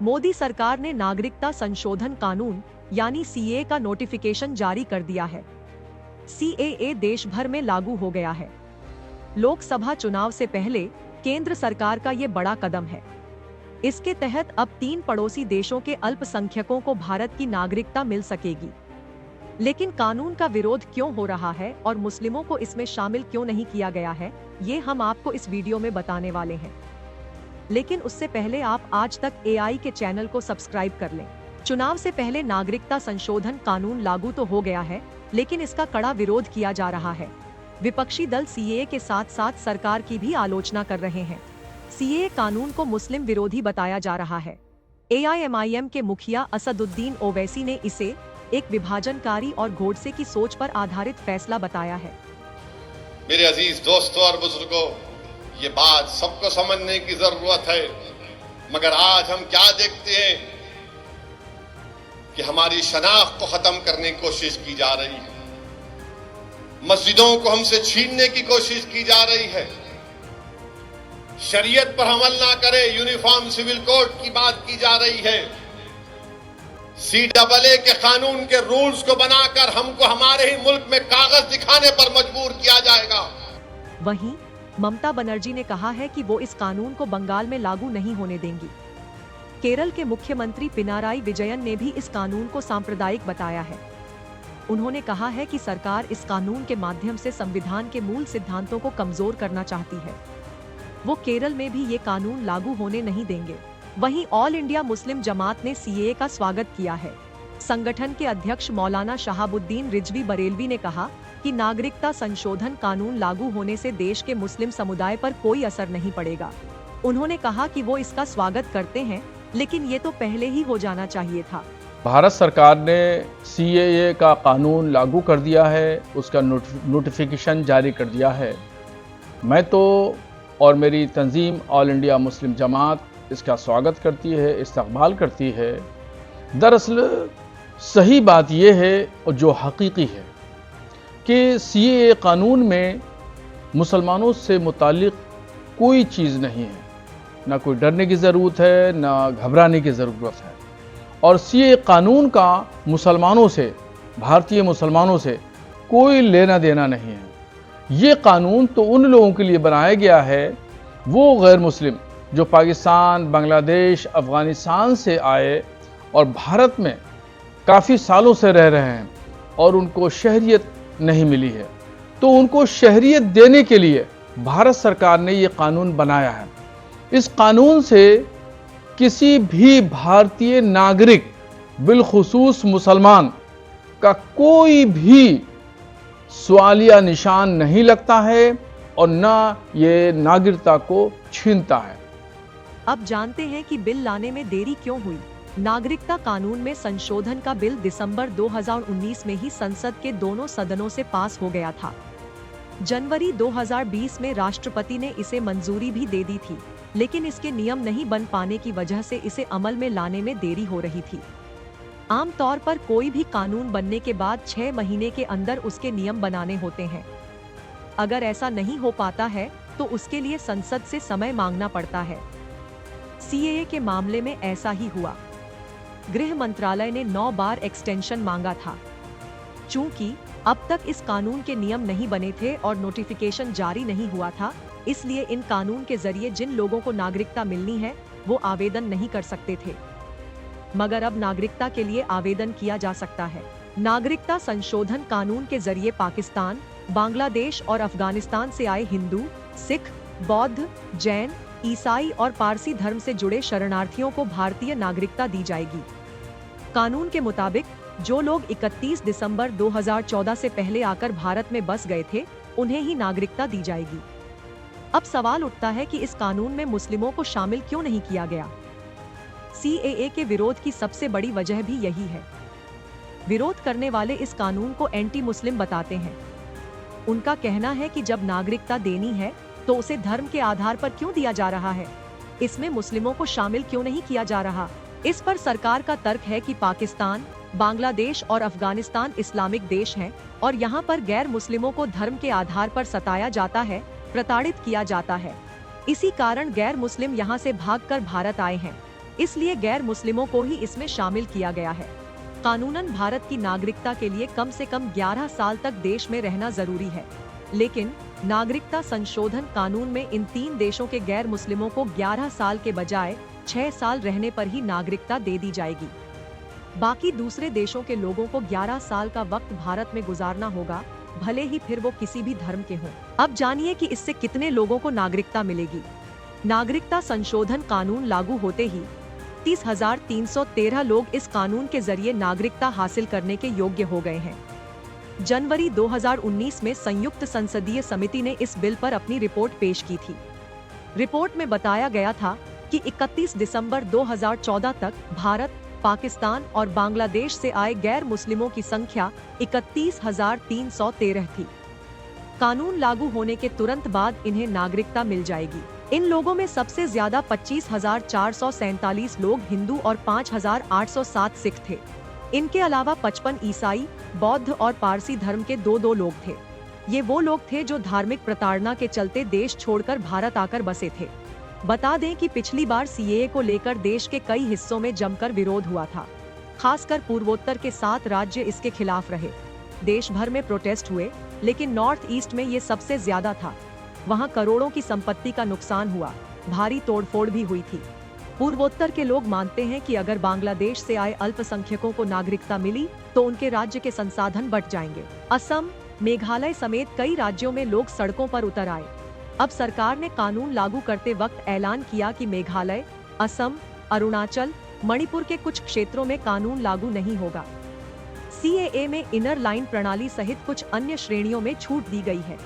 मोदी सरकार ने नागरिकता संशोधन कानून यानी सीएए का नोटिफिकेशन जारी कर दिया है। सीएए देश भर में लागू हो गया है। लोकसभा चुनाव से पहले केंद्र सरकार का ये बड़ा कदम है। इसके तहत अब 3 पड़ोसी देशों के अल्पसंख्यकों को भारत की नागरिकता मिल सकेगी। लेकिन कानून का विरोध क्यों हो रहा है और मुस्लिमों को इसमें शामिल क्यों नहीं किया गया है, ये हम आपको इस वीडियो में बताने वाले हैं। लेकिन उससे पहले आप आज तक एआई के चैनल को सब्सक्राइब कर लें। चुनाव से पहले नागरिकता संशोधन कानून लागू तो हो गया है, लेकिन इसका कड़ा विरोध किया जा रहा है। विपक्षी दल सीएए के साथ साथ सरकार की भी आलोचना कर रहे हैं। सीएए कानून को मुस्लिम विरोधी बताया जा रहा है। एआईएमआईएम के मुखिया असदुद्दीन ओवैसी ने इसे एक विभाजनकारी और गोडसे की सोच पर आधारित फैसला बताया है। मेरे अजीज दोस्तों और बुजुर्गों, ये बात सबको समझने की जरूरत है, मगर आज हम क्या देखते हैं कि हमारी शनाख्त को खत्म करने की कोशिश की जा रही है। मस्जिदों को हमसे छीनने की कोशिश की जा रही है। शरीयत पर अमल ना करे, यूनिफॉर्म सिविल कोड की बात की जा रही है। सीएए के कानून के रूल्स को बनाकर हमको हमारे ही मुल्क में कागज दिखाने पर मजबूर किया जाएगा। वहीं ममता बनर्जी ने कहा है कि वो इस कानून को बंगाल में लागू नहीं होने देंगी। केरल के मुख्यमंत्री पिनाराई विजयन ने भी इस कानून को सांप्रदायिक बताया है। उन्होंने कहा है कि सरकार इस कानून के माध्यम से संविधान के मूल सिद्धांतों को कमजोर करना चाहती है। वो केरल में भी ये कानून लागू होने नहीं देंगे। वहीं ऑल इंडिया मुस्लिम जमात ने सीएए का स्वागत किया है। संगठन के अध्यक्ष मौलाना शहाबुद्दीन रिजवी बरेलवी ने कहा कि नागरिकता संशोधन कानून लागू होने से देश के मुस्लिम समुदाय पर कोई असर नहीं पड़ेगा। उन्होंने कहा कि वो इसका स्वागत करते हैं, लेकिन ये तो पहले ही हो जाना चाहिए था। भारत सरकार ने सीएए का कानून लागू कर दिया है, उसका नोटिफिकेशन जारी कर दिया है। मैं तो और मेरी तंजीम ऑल इंडिया मुस्लिम जमात इसका स्वागत करती है, इस्तकबाल करती है। दरअसल सही बात यह है और जो हकीकी है कि सीएए कानून में मुसलमानों से मुतालिक कोई चीज़ नहीं है, ना कोई डरने की ज़रूरत है, ना घबराने की ज़रूरत है। और सीएए कानून का मुसलमानों से, भारतीय मुसलमानों से कोई लेना देना नहीं है। ये कानून तो उन लोगों के लिए बनाया गया है, वो गैर मुस्लिम जो पाकिस्तान, बांग्लादेश, अफ़गानिस्तान से आए और भारत में काफ़ी सालों से रह रहे हैं और उनको शहरियत नहीं मिली है। तो उनको शहरियत देने के लिए भारत सरकार ने ये कानून बनाया है। इस कानून से किसी भी भारतीय नागरिक, बिलखुसूस मुसलमान का कोई भी सवालिया निशान नहीं लगता है और ना ये नागरिकता को छीनता है। अब जानते हैं कि बिल लाने में देरी क्यों हुई। नागरिकता कानून में संशोधन का बिल दिसंबर 2019 में ही संसद के दोनों सदनों से पास हो गया था। जनवरी 2020 में राष्ट्रपति ने इसे मंजूरी भी दे दी थी, लेकिन इसके नियम नहीं बन पाने की वजह से इसे अमल में लाने में देरी हो रही थी। आमतौर पर कोई भी कानून बनने के बाद 6 महीने के अंदर उसके नियम बनाने होते हैं। अगर ऐसा नहीं हो पाता है तो उसके लिए संसद से समय मांगना पड़ता है। सीएए के मामले में ऐसा ही हुआ। गृह मंत्रालय ने 9 बार एक्सटेंशन मांगा था। चूंकि अब तक इस कानून के नियम नहीं बने थे और नोटिफिकेशन जारी नहीं हुआ था, इसलिए इन कानून के जरिए जिन लोगों को नागरिकता मिलनी है वो आवेदन नहीं कर सकते थे। मगर अब नागरिकता के लिए आवेदन किया जा सकता है। नागरिकता संशोधन कानून के जरिए पाकिस्तान, बांग्लादेश और अफगानिस्तान से आए हिंदू, सिख, बौद्ध, जैन, ईसाई और पारसी धर्म से जुड़े शरणार्थियों को भारतीय नागरिकता दी जाएगी। कानून के मुताबिक जो लोग 31 दिसंबर 2014 से पहले आकर भारत में बस गए थे, उन्हें ही नागरिकता दी जाएगी। अब सवाल उठता है कि इस कानून में मुस्लिमों को शामिल क्यों नहीं किया गया। सीएए के विरोध की सबसे बड़ी वजह भी यही है। विरोध करने वाले इस कानून को एंटी मुस्लिम बताते हैं। उनका कहना है कि जब नागरिकता देनी है तो उसे धर्म के आधार पर क्यों दिया जा रहा है, इसमें मुस्लिमों को शामिल क्यों नहीं किया जा रहा। इस पर सरकार का तर्क है कि पाकिस्तान, बांग्लादेश और अफगानिस्तान इस्लामिक देश हैं और यहाँ पर गैर मुस्लिमों को धर्म के आधार पर सताया जाता है, प्रताड़ित किया जाता है। इसी कारण गैर मुस्लिम यहाँ से भागकर भारत आए हैं। इसलिए गैर मुस्लिमों को ही इसमें शामिल किया गया है। कानूनन भारत की नागरिकता के लिए कम से कम 11 साल तक देश में रहना जरूरी है, लेकिन नागरिकता संशोधन कानून में इन 3 देशों के गैर मुस्लिमों को 11 साल के बजाय 6 साल रहने पर ही नागरिकता दे दी जाएगी। बाकी दूसरे देशों के लोगों को 11 साल का वक्त भारत में गुजारना होगा, भले ही फिर वो किसी भी धर्म के हों। अब जानिए कि इससे कितने लोगों को नागरिकता मिलेगी। नागरिकता संशोधन कानून लागू होते ही 30,313 लोग इस कानून के जरिए नागरिकता हासिल करने के योग्य हो गए हैं। जनवरी 2019 में संयुक्त संसदीय समिति ने इस बिल पर अपनी रिपोर्ट पेश की थी। रिपोर्ट में बताया गया था कि 31 दिसंबर 2014 तक भारत, पाकिस्तान और बांग्लादेश से आए गैर मुस्लिमों की संख्या 31,313 थी। कानून लागू होने के तुरंत बाद इन्हें नागरिकता मिल जाएगी। इन लोगों में सबसे ज्यादा 25,447 लोग हिंदू और 5,807 सिख थे। इनके अलावा 55 ईसाई, बौद्ध और पारसी धर्म के 2 लोग थे। ये वो लोग थे जो धार्मिक प्रताड़ना के चलते देश छोड़कर भारत आकर बसे थे। बता दें कि पिछली बार सीएए को लेकर देश के कई हिस्सों में जमकर विरोध हुआ था। खासकर पूर्वोत्तर के 7 राज्य इसके खिलाफ रहे। देश भर में प्रोटेस्ट हुए, लेकिन नॉर्थ ईस्ट में ये सबसे ज्यादा था। वहाँ करोड़ों की संपत्ति का नुकसान हुआ, भारी तोड़फोड़ भी हुई थी। पूर्वोत्तर के लोग मानते हैं कि अगर बांग्लादेश से आए अल्पसंख्यकों को नागरिकता मिली तो उनके राज्य के संसाधन बढ़ जाएंगे। असम, मेघालय समेत कई राज्यों में लोग सड़कों पर उतर आए। अब सरकार ने कानून लागू करते वक्त ऐलान किया कि मेघालय, असम, अरुणाचल, मणिपुर के कुछ क्षेत्रों में कानून लागू नहीं होगा। सीएए में इनर लाइन प्रणाली सहित कुछ अन्य श्रेणियों में छूट दी गई है।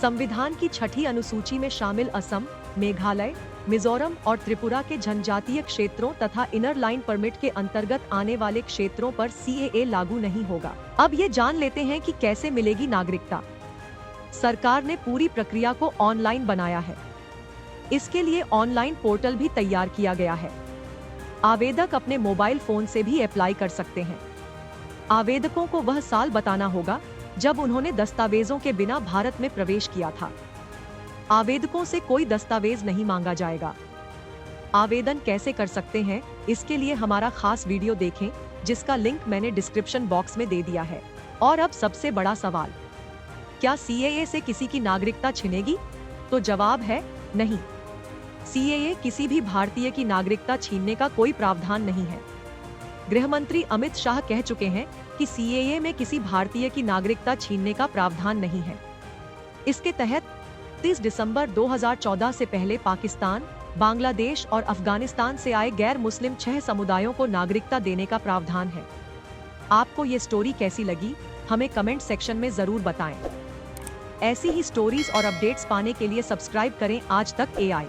संविधान की 6ठी अनुसूची में शामिल असम, मेघालय, मिजोरम और त्रिपुरा के जनजातीय क्षेत्रों तथा इनर लाइन परमिट के अंतर्गत आने वाले क्षेत्रों पर सीएए लागू नहीं होगा। अब ये जान लेते हैं कि कैसे मिलेगी नागरिकता। सरकार ने पूरी प्रक्रिया को ऑनलाइन बनाया है। इसके लिए ऑनलाइन पोर्टल भी तैयार किया गया है। आवेदक अपने मोबाइल फोन से भी अप्लाई कर सकते हैं। आवेदकों को वह साल बताना होगा जब उन्होंने दस्तावेजों के बिना भारत में प्रवेश किया था। आवेदकों से कोई दस्तावेज नहीं मांगा जाएगा। आवेदन कैसे कर सकते हैं, इसके लिए हमारा खास वीडियो देखें, जिसका लिंक मैंने डिस्क्रिप्शन बॉक्स में दे दिया है। और अब सबसे बड़ा सवाल, क्या सीएए से किसी की नागरिकता छिनेगी? तो जवाब है नहीं। सीएए किसी भी भारतीय की नागरिकता छीनने का कोई प्रावधान नहीं है। गृह मंत्री अमित शाह कह चुके हैं कि सीएए में किसी भारतीय की नागरिकता छीनने का प्रावधान नहीं है। इसके तहत 30 दिसंबर 2014 से पहले पाकिस्तान, बांग्लादेश और अफगानिस्तान से आए गैर मुस्लिम 6 समुदायों को नागरिकता देने का प्रावधान है। आपको ये स्टोरी कैसी लगी, हमें कमेंट सेक्शन में जरूर बताएं। ऐसी ही स्टोरीज और अपडेट्स पाने के लिए सब्सक्राइब करें आज तक AI।